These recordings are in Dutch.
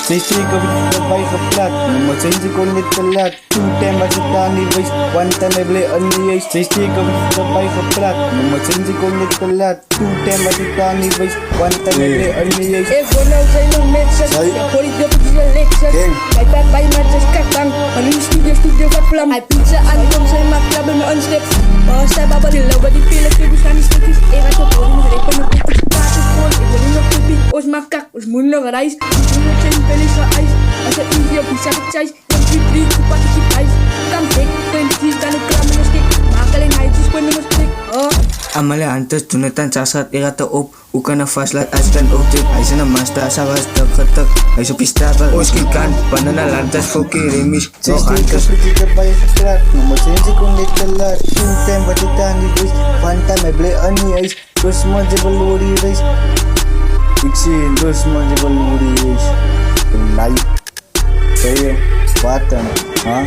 Say ko sabay ka flat. Change ko ulit talat. 2 time masita ni voice. 1 time I play on the ice. Say ko sabay ka flat. Change ko ulit talat. 2 time masita ni voice. 1 time I play on the ice. Everyone else I know mention. Police the election. My back by my just kakang. Paling studio kaplam. I pizza and come say my club and on steps. Saya baba di lawa di pila ke bukan status. Era tu pun mereka penuh patus pun. Ibu nak kopi. Os makak. Os muna garais. Muna chain pelis sa ice. Asa India bisa pecah. Yang fitri kupat di ice. Kamtek. 20 dan gram musik. Makalin high pun musik. Amale antes tunatan sasat irata op ukana faslat askan optik aisana masta savas tak aiso pistaba oskikan banana lantas foki remis Say ko sabay ka flat. Change ko ulit talat. 2 time masita ni voice. 1 time I play on the ice. Dos mo jebal wuri race. Iksin dos mo jebal wuri race. Life. Kayo batan, ha?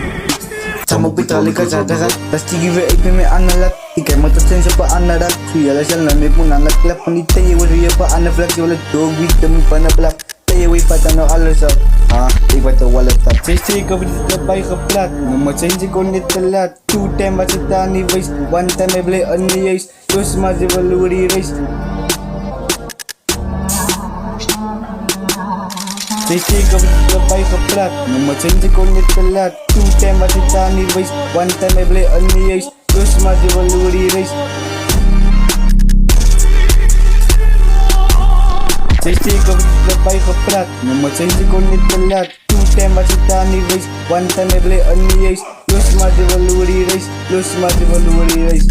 Sama pitali ka jadagat. Pasti give it me analat. Ikai matas ten sa pa anarat. Kuyala siya na may punangat klap. Panita yewari pa anaflag. Wala dog with them panaplap. Tayo ay patano alasap. Ha? Iba to wala tap. Say ko sabay ka flat. Change ko ulit talat. 2 time masita ni voice. 1 time I play on the ice. Dos mo jebal wuri race. Say ko sabay ka flat. Change ko ulit talat. 2 time masita ni voice. 1 time I play on the ice. Dos mo jebal wuri race. Say ko sabay ka flat. Change ko ulit talat. 2 time masita ni voice. 1 time I play on the ice. Dos mo jebal wuri race. Dos mo jebal wuri race.